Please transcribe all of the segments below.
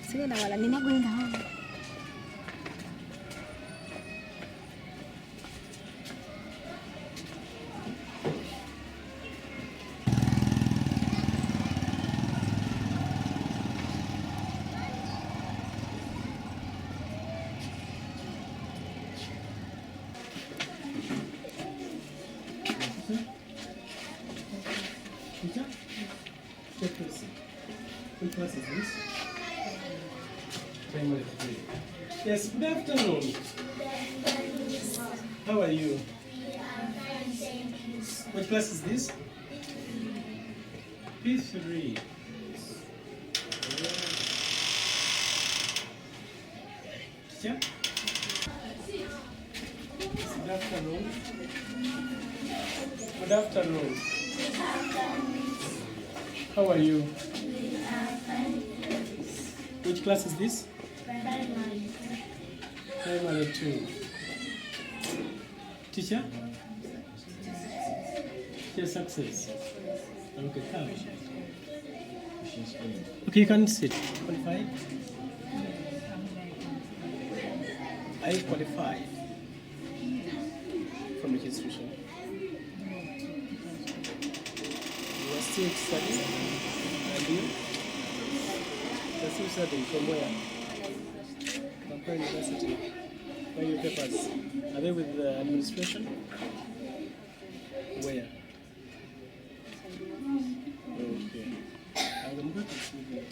Sigenda wala nina gwenda home. Which class is this? Primary 3. Yes, good afternoon. How are you? Which class is this? P3. Teacher? Good afternoon. Good afternoon. How are you? Which class is this? Primary 2. Teacher? Teacher success. Okay, come. Okay, you can sit. Qualified? Are you qualified? From which institution? You are still studying? And you? You are still studying from where? From University. Where are your papers? Are they with the administration? Where? Okay. I'm going to see them.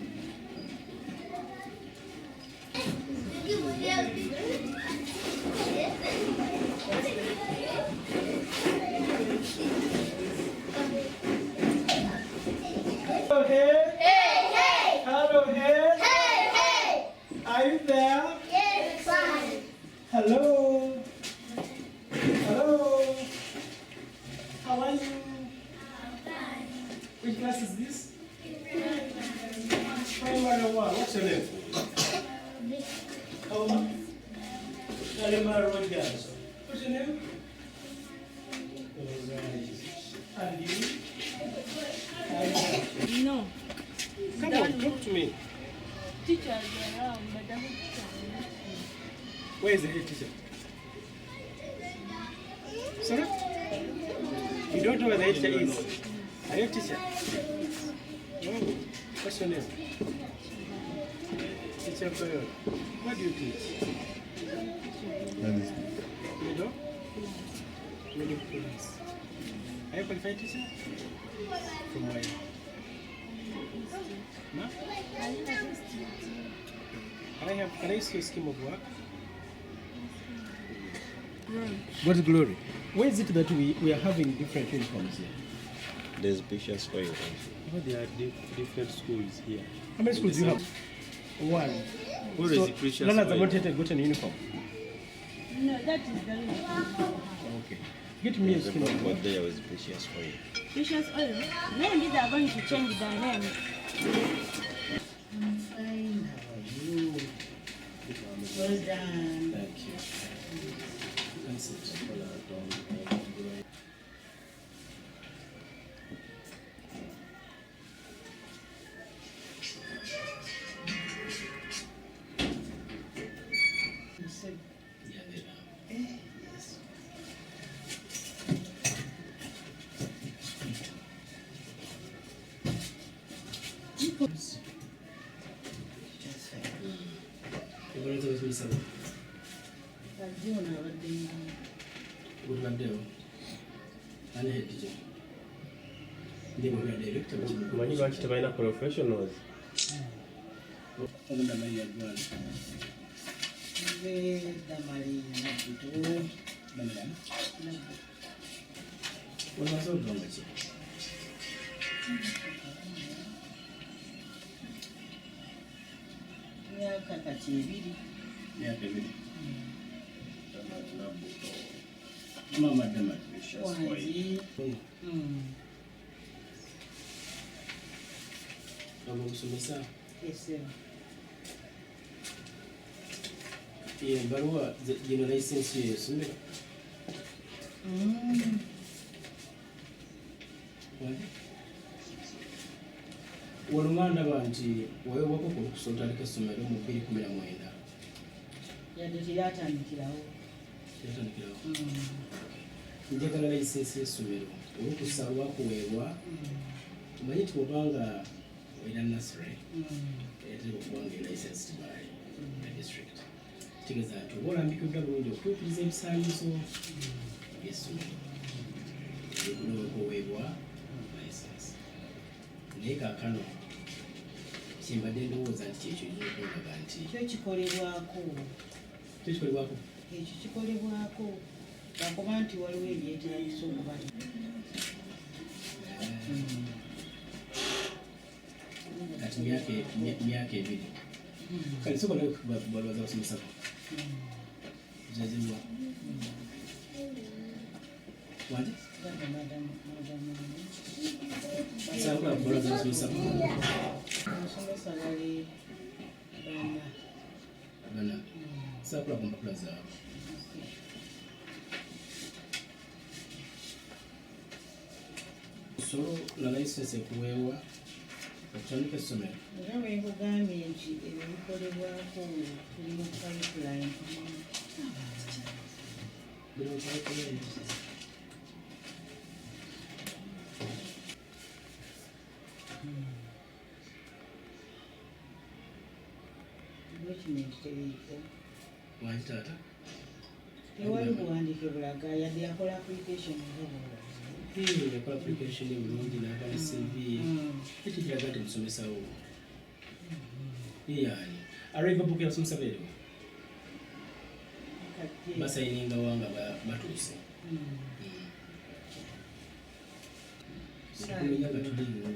Hello, hey. Hey, hey! Hello, hey. Hey, hey! Are you there? Yes, fine. Hello. Hello. How are you? Which class is this? Primary 1. What's your name? How much? Primary 1 girls. What's your name? And you? No. Come on, talk to me. Teachers around, but I'm not. Where is the head teacher? Sorry? You don't know where the head teacher is? Are you a teacher? No. What's your name? Teacher Koyo. What do you teach? Middle? Middle class. Are you a qualified teacher? From where? No? Can I see your scheme of work? What glory? Where is it that we are having different uniforms here? There's pictures for you. There are different schools here. How many schools do you have? One. Where is the precious none of them oil? have gotten a uniform. No, that is the uniform. Okay. Get me a The scheme of work. what there was precious for you. Precious oil. When these are going to change the name. I'm fine. How are you? Well done. Thank you. You can sit. You said, Yeah, they are. yes. Just fine. Everyone tells me something. Kajuna abadde Good luck there. And the head teacher. They were a director. Manyi lwaki tebalina professionals? Ogenda Maria Gwala. nze Damali Nabito. Bamala. Nabito. Wamaze okuva ki? Myaka kati 2. Myaka 2. Mama Damali. Wangi. Abakusomesa. Ese. Ebbaluwa gino layisensi y'essomero. Walumanda banti wewe wako kusota lika somero mu 2019 yadde tiratandikirawo njagala layisensi y'essomero olukusalwa kuweebwa tumanyi ti bwobanga olina nasare etera okubanga licensed by the district kitegeeza nti oba olambikiddwa bulungi okutuukiriza ebisaanyizo by'essomero okuweebwa license naye kaakano kimbadde ndowooza nti kyekyo okundaga nti ekyo kikolebwako ekyo kikolebwako lwakuba nti waliwo ebyetagisa okuba kati myaka ebiri kale sobola balwaza basomesako zazibwa wati sabula balwaza basomesako abasomesa bali bana sabula ku mpapula zaabwe solo la license ekuweebwa okutandika essomero era bwe nkugambye nti ebyo bikolebwako tuli mu pipeline document teriiko wangi taata tewali buwandiike bulaga yadde yakola application yakola application ebulungi n'agala CV ekikiraga nti musomesawo yani arriva book yabasomesa beerewo basayininga wanga batuuse kumenya nga tuliwo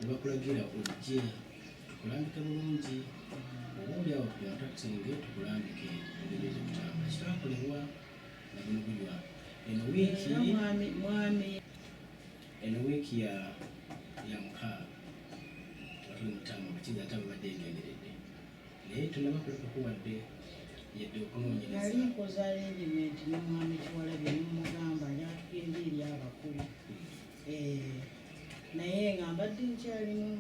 nebakulagira ojje tukulambike bulungi oba oli awo tuyataktinge tukulambike ogereeza okutambula kitakolebwa nabuno bunywa eno wiiki ya mukaaga watuli mutamu bakiza ate babadde egenderedde naye tunabakuleka kuwadde yadde okunoonyereza yali nkoza arrangement ne mwami Kiwalabye nemugamba lyatugenga eri abakulu naye nga mbadde nkyalimu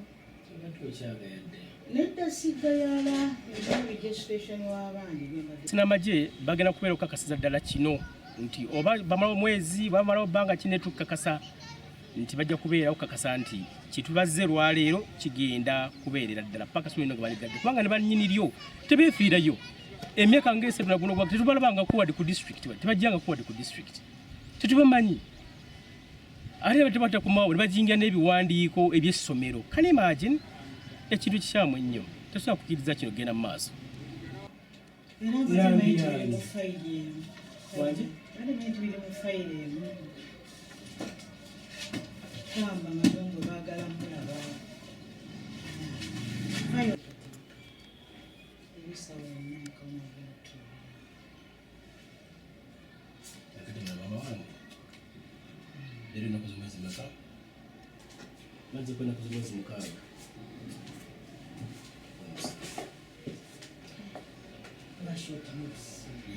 okyagayadde nedda sigayala eba registration w'abandi sinamagye bagenda kubeera okukakasiza ddala kino nti oba bamala omwezi bamala bbanga kinetukakasa nti bajja kubeera okukakasa nti kitubazze lwaleero kigenda kubeerera ddala paka somero nga baligadde kubanga ne bannyiniryo tebeefiirayo emyaka ng'esatu naguno gwa tetubalabanga kuwadde ku district tebajjanga kuwadde ku district tetubamanyi ate batebata kumawo ne bajingira n'ebiwandiiko eby'essomero can imagine ekintu kikyamu ennyo tesobola kukkiriza kino genda mu maaso kamba mazungu baagala mulaba ebisawo enankaonabatu akatemba mama wange leero ennaku z'omwezi meka mazze ku ennaku z'omwezi mukaaga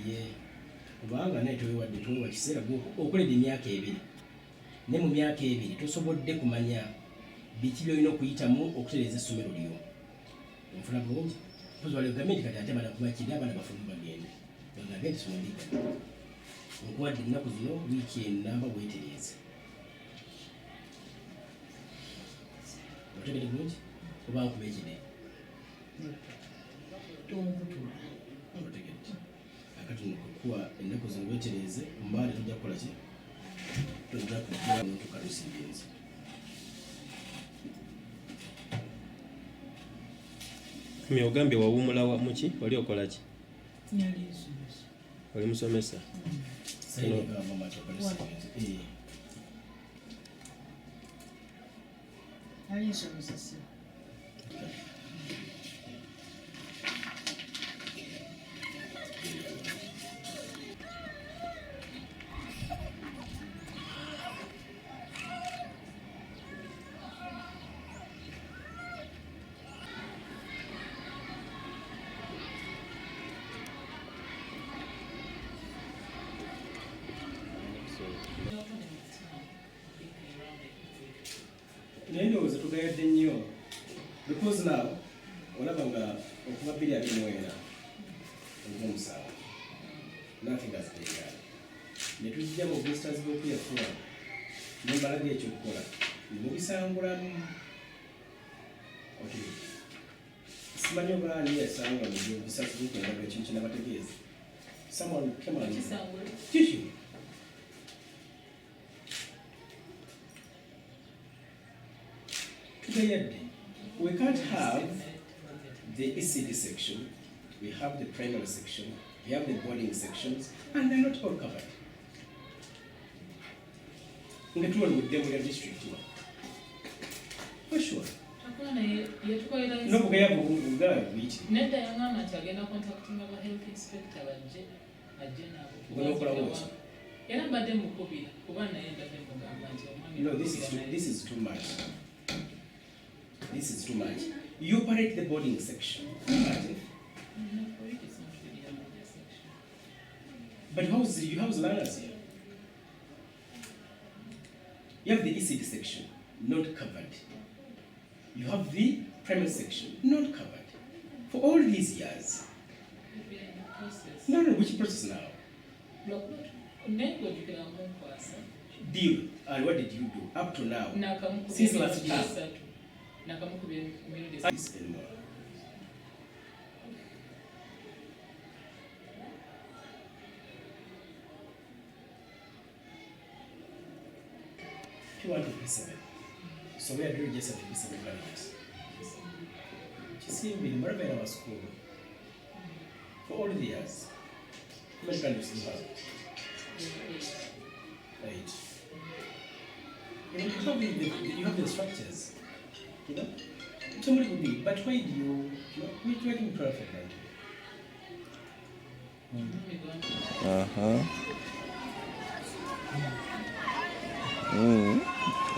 ye kubanga naye tewewadde tuwewa kiseera okoledde emyaka ebiri ne mu myaka ebiri tosobodde kumanya biki byolina okuyitamu okutereeza essomero lyo enfuna bulungi pozwala gavumenti kati ate abaana kubakiri abaana bafunu bagende bagambe nti somero ligana nkuwadde ennaku zino wiiki enamba bwetereeze otegede bulungi oba nkuba ekide otegedde akati nokukuwa ennaku zino wetereeze ombaale tujja kukola ki tujja kugira omuntu kalusimbyenzi mi ogambye wawumula muki wali okola ki oli musomesa ali nsomesa si naye ndowooza tugayadde nnyo because now olaba nga okuva 2024 ogw'omusanvu nothing has been done. Ne tujja mu visitors b'okuyafuna nembalaga ekyokukola ne mubisangulamu. Okay. Simanyi oba ani yasanga mu bisatu bikwendaga ekintu kinabategeeza. Someone came on. Tissue. We can't have the ECD section, we have the primary section, we have the boarding sections, and they're not all covered. Ngetuwa with Demoya district. For sure. No, we have a which. Nenda yangama chagenda contacting our health inspector ajena. Yana bade mukobira kubana yenda demugamba nti omwami. No, this is too much. This is too much. You operate the boarding section. Imagine. But you house learners here. You have the ECD section, not covered. You have the primary section, not covered. For all these years. No, which process now? Deal. And what did you do up to now? Since last time. This anymore. P1 to P7. So we are doing just at P7 values. Just in our school for all the years. How many values do you have? 8. You have the structures. You know? Somebody could be, but why do you know, we're working perfect.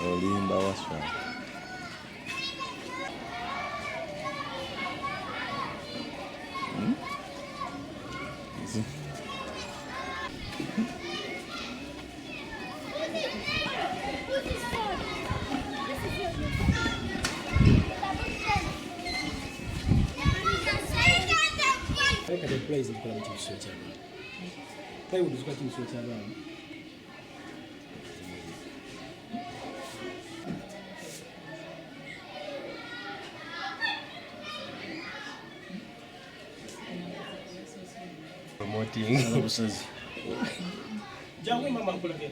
Olimba waswa. Plays in quality research. Play with quality research around. Promoting. Jawe mama kulage.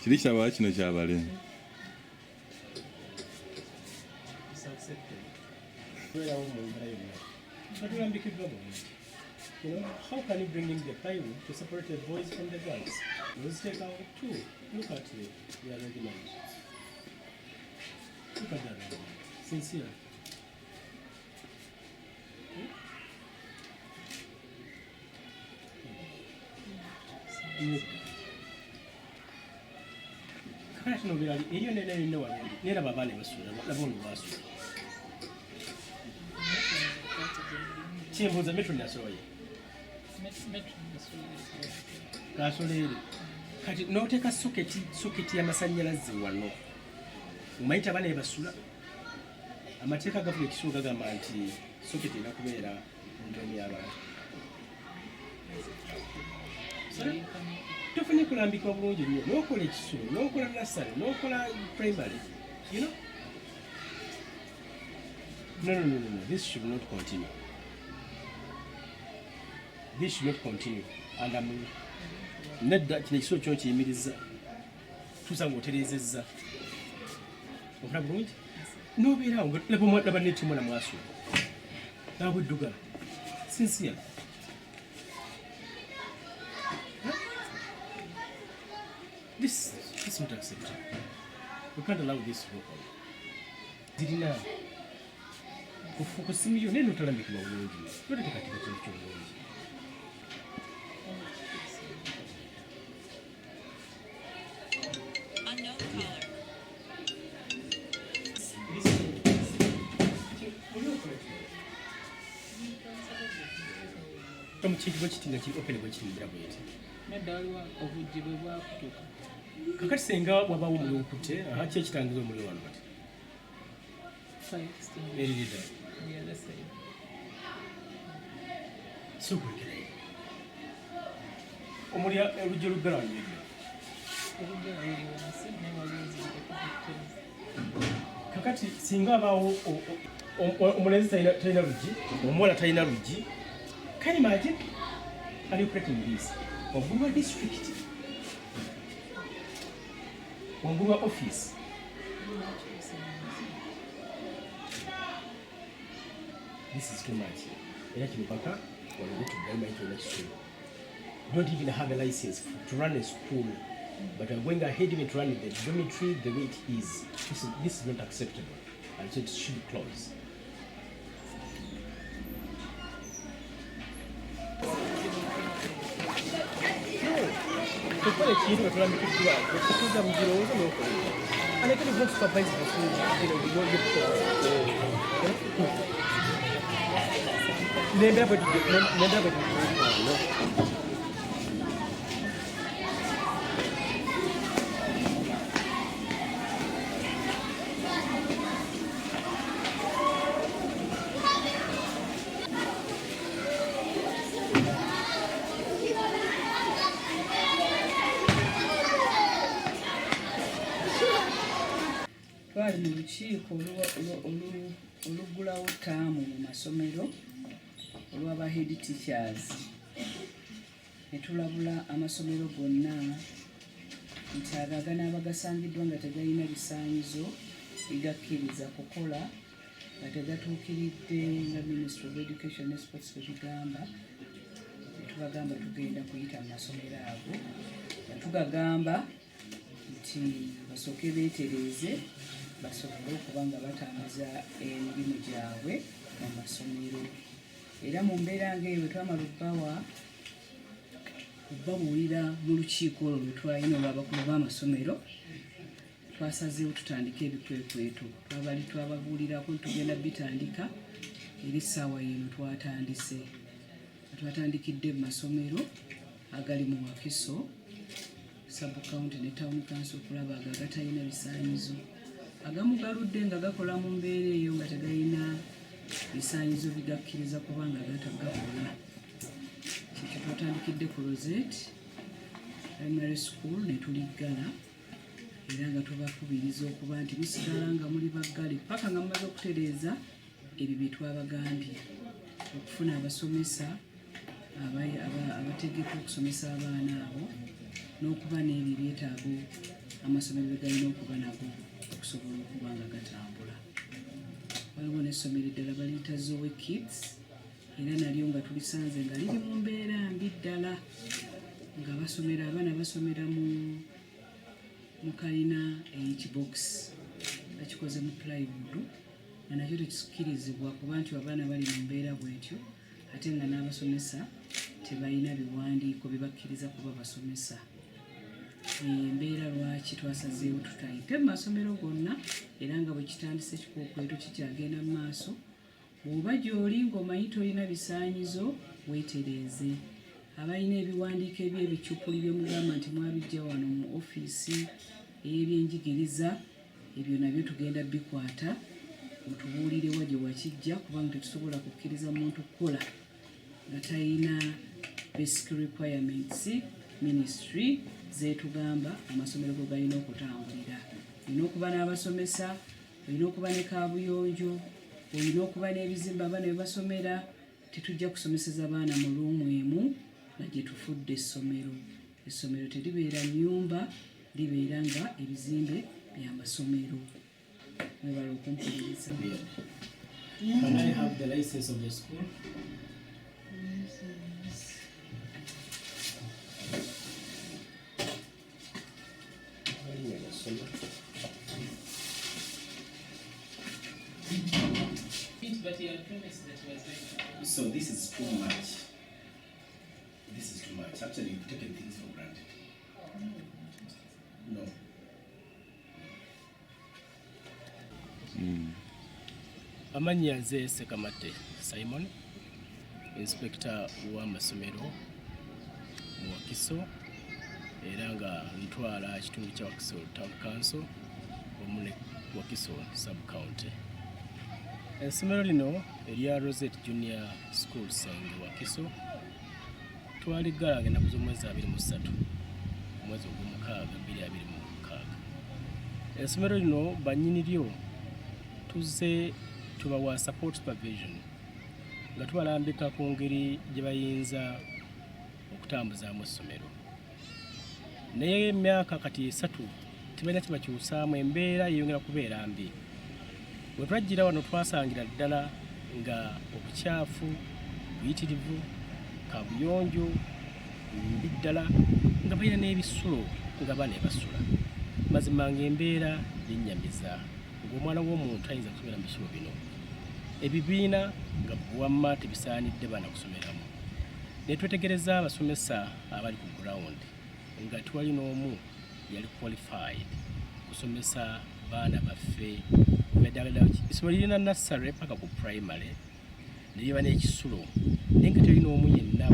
Kiri kyaba kino kyabale. You know, how can you bring in the plywood to separate the boys from the girls? Let's take out 2. Look at the argument. Look at that. Sincere. Crash no really. You know what? Never have any was Chimbuza metro nasoye. Kasolere. Kati noteka soketi ya masanyalaze wano. Umayita bana ebasula. Amateeka gavuga ekisuga gamba nti soketi inakubeera ntomi y'abantu. Tofune kulambika bulungi nnyo. N'okola ekisulo, n'okola nursery, n'okola primary. You know? No. This should not continue. This should not continue. And I'm nedda kino ekisolo kyo kiyimiriza. Tuusa ng'otereezezza. Okola bulungi? N'obeera awo laba n'ettimu na mwaso. Naabweddugala. Sincere. This is not acceptable. We can't allow this to go on. Dirina. Kufuka simu yo neno talambika bulungi. Lwaki katika kintu ky'obulungi. From Chief Wachiti, open Wachiti, Birabe. Medalwa of Jibba Kutuka. kakati senga wabawo omuliro okutte ki ekitangiza omuliro wano kati eririda sokwekerayo omulya olujja oluggalawanyirira kakati singa abaawo omulenzi talina luggi omuwala talina luggi can you imagine are you creating this waggulu wa district waggulu wa office this is too much era kino paka walogotuddalimanyitolina kisolo don't even have a license to run a school but I'm going ahead even to run the dormitory the way it is. This is not acceptable and so it should close. Kukole kintu tulamikidwa okutuza mu birowoozo n'okolera and I can even supervise the food nenda bwe twali mu lukiiko oluggulawo ttaamu mu masomero olw'aba head teachers ne tulabula amasomero gonna nti agagana abagasangiddwa nga tegalina bisaanyizo bigakkiriza kukola nga tegatuukiridde nga Ministry of Education and Sports bwebigamba netubagamba tugenda kuyita mu masomero ago nga tugagamba nti basooke beetereeze basobole okuba nga batambuza emirimu gyabwe mu masomero era mu mbeera ng'eyo twamala okubabuulira mu lukiiko olwo lwe twalina olw'abakulu b'amasomero twasazeewo tutandika ebikwekweto twababuulirako tugenda bitandika era essaawa yeno twatandikidde mu masomero agali mu wakiso sub county ne town council okulaba agatalina bisaanyizo agamu galudde nga gakola mu mbeera eyo nga tegalina bisaanyizo bigakkiriza kuba nga gatagakola kikyo twatandikidde ku Rosette primary school ne tuliggala era nga tubakubiriza okuba nti musigala nga muli baggale paka nga mumaze okutereeza ebyo bye twabagambye okufuna abasomesa abategeka okusomesa abaana abo n'okuba n'ebyo byetaago amasomero bye galina okuba nago okusobola okuba nga gatambula. Waliwo n'essomero eddala baliyita Zoe Kids era nalyo nga tulisanze nga liri mu mbeera mbi ddala nga abaana basomera mu kalina ekibox bakikoze mu plywood nga nakyo tekikkirizibwa kuba nti abaana bali mu mbeera bwetyo ate nga n'abasomesa tebalina biwandiiko bibakkiriza kuba basomesa. Embeera lwaki twasazeewo tutayite mu masomero gonna era nga bwe kitandise ekikwekweto kikyagenda mu maaso bw'oba gy'oli ng'omanyi tolina bisaanyizo weetereeze. Abalina ebiwandiiko eby'ebicupuli bye mugamba nti mwabijja wano mu ofiisi ey'ebyenjigiriza ebyo nabyo tugenda bikwata mutubuulire wa gye wakijja kubanga tetusobola kukkiriza muntu kukola nga talina basic requirements ministry zetugamba amasomero go galina okutambulira. Olina okuba n'abasomesa, olina okuba ne kaabuyonjo, olina okuba n'ebizimbe abaana bye basomera. Tetujja kusomeseza baana mu luumu emu nga gye tufudde essomero. Essomero teribeera nnyumba, libeera nga ebizimbe by'amasomero. Mwebala okumpuliriza. Can I have the license of the school? So this is too much. This is too much. Actually, you've taken things for granted. No. Amannya nze Sekamate Simon, Inspector w'amasomero mu Wakiso era nga ntwala ekitundu kya Wakiso Town Council wamu ne Wakiso Sub County. Essomero lino erya Rosette Junior School Senge Wakiso twaliggala ennaku z'omwezi 23 omwezi ogw'omukaaga 2026. Essomero lino bannyini lyo tuzze tubawa support supervision nga tubalambika ku ngeri gye bayinza okutambuzaamu essomero. Naye emyaka kati 3 tebalina kibakyusaamu, embeera yeyongera kubeera mbi. Bwe twajjira wano twasangira ddala nga obukyafu buyitirivu, kabuyonjo mbi ddala, nga balina n'ebisulo nga bane basula. Mazima ng'embeera linnyamiza ng'omwana w'omuntu ayinza kusomera mu bisulo bino. Ebibiina nga wamma tebisaanidde bana kusomeramu. Ne twetegereza abasomesa abali ku ground nga twali n'omu yali qualified kusomesa baana baffe beddagala. Essomero lirina nursery paka ku primary ne liba n'ekisulo, naye nga teri n'omu yenna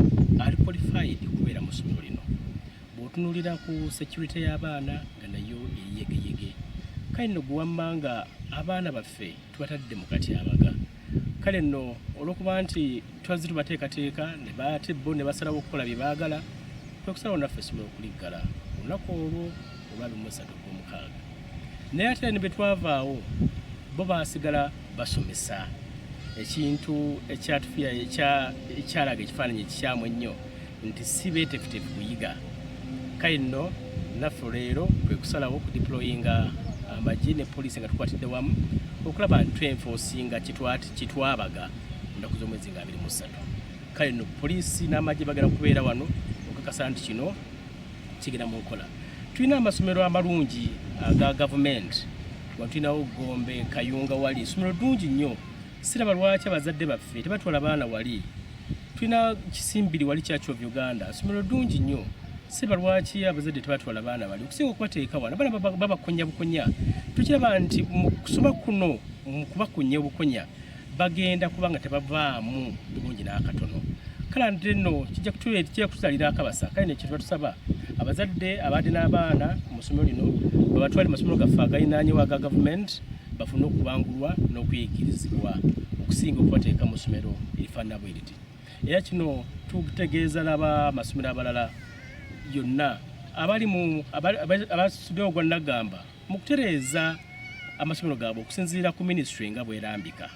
ali qualified kubeera mu ssomero lino. Bw'otunuulira ku security y'abaana nga nayo eriyegeyege. Kale nno guwamma nga abaana baffe tubatadde mu katyabaga. Kale nno olw'okuba nti twazze tubateekateeka ne baate bo ne basalawo okukola bye baagala, twekusalawo naffe essomero okuliggala olunaku olwo olwa 23/6. Naye ate ne bwe twavaawo bo baasigala basomesa. Ekintu ekyatufiira ekyalaga ekifaananyi ekikyamu ennyo nti si beeteefuteefu kuyiga. Kale nno naffe leero kwe kusalawo okudiployinga amagye ne poliisi nga tukwatidde wamu okulaba nti twenforcinga kitwabaga ennaku z'omwezi nga 23. Kale nno poliisi n'amagye bagenda kubeera wano okakasa nti kino kigenda mu nkola. Tulina amasomero amalungi aga gavumenti. Wano tulinawo Gombe, Kayunga wali essomero ddungi nnyo. Siraba lwaki abazadde baffe tebatwala baana wali. Tulina Kisimbiri wali Church of Uganda, essomero ddungi nnyo. Siraba lwaki abazadde tebatwala baana wali. Okusinga okubateeka wano abaana babakonya bukonya. Tukiraba nti mu kusoma kuno mu kubakonya obukonya bagenda kubanga tebavaamu bulungi n'akatono. Kale nti nno kijja kutuzaalira akabasa. Kale ne kye tusaba abazadde abadde n'abaana mu ssomero lino babatwale mu masomero gaffe agayinaanyewo aga gavumenti bafune okubangulwa n'okuyigirizibwa okusinga okubateeka mu ssomero erifaanana bwe riti. Era kino tutegeeza n'abamasomero abalala yonna abasuddewo gwa Nagamba mu kutereeza amasomero gaabwe okusinziira ku minisitule nga bwerambika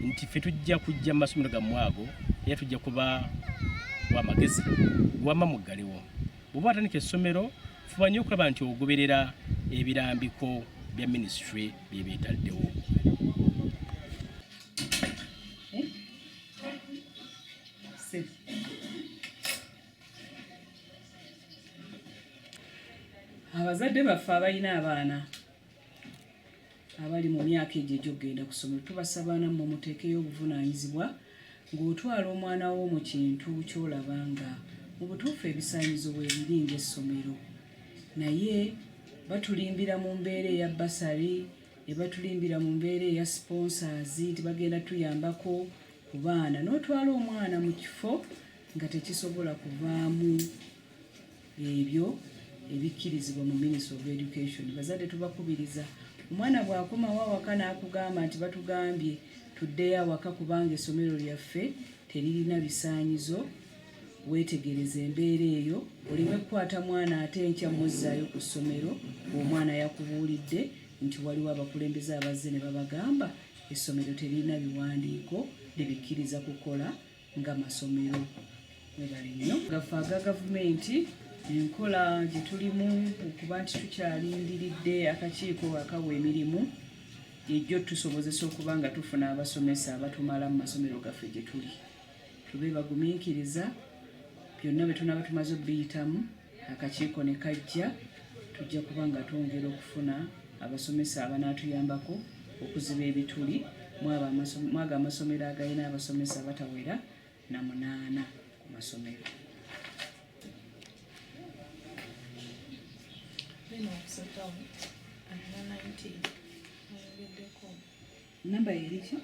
nti ffe tujja kujja mu masomero gammwe ago era tujja kuba w'amagezi wamma muggalewo. Bw'oba watandika essomero fuba nnyo okulaba nti ogoberera ebirambiko bya minisitule bye beetaddewo. Abazadde baffe abalina abaana abali mu myaka egyo egy'okugenda ku ssomero tubasaba nammwe muteekeyo obuvunaanyizibwa ng'otwala omwana wo mu kintu ky'olaba nga mu butuufu ebisaanyizo bwe biri ng'essomero. Naye batulimbira mu mbeera eya basari, ne batulimbira mu mbeera eya sponsors nti bagenda tuyambako ku baana. N'otwala omwana mu kifo nga tekisobola kuvaamu ebyo ebikkirizibwa mu Ministry of Education. Bazadde tubakubiriza omwana bw'akomawo awaka n'akugamba nti batugambye tuddeyo awaka kubanga essomero lyaffe teririna bisaanyizo, weetegereza embeera eyo oleme kukwata mwana ate enkya muzzaayo ku ssomero omwana yakubuulidde nti waliwo abakulembeze abazze ne babagamba essomero teririna biwandiiko libikkiriza kukola nga masomero. Mwebale nnyo gaffe aga gavumenti enkola gye tulimu okuba nti tukyalindiridde akakiiko akawa emirimu ejjo tusobozesa okuba nga tufuna abasomesa abatumala mu masomero gaffe gye tuli. Tube bagumiikiriza byonna bye tunaaba tumaze okubiyitamu akakiiko ne kajja tujja kuba nga twongera okufuna abasomesa abanaatuyambako okuziba ebituli mwago amasomero agalina abasomesa abatawera na 8 ku masomero. Namba eriki?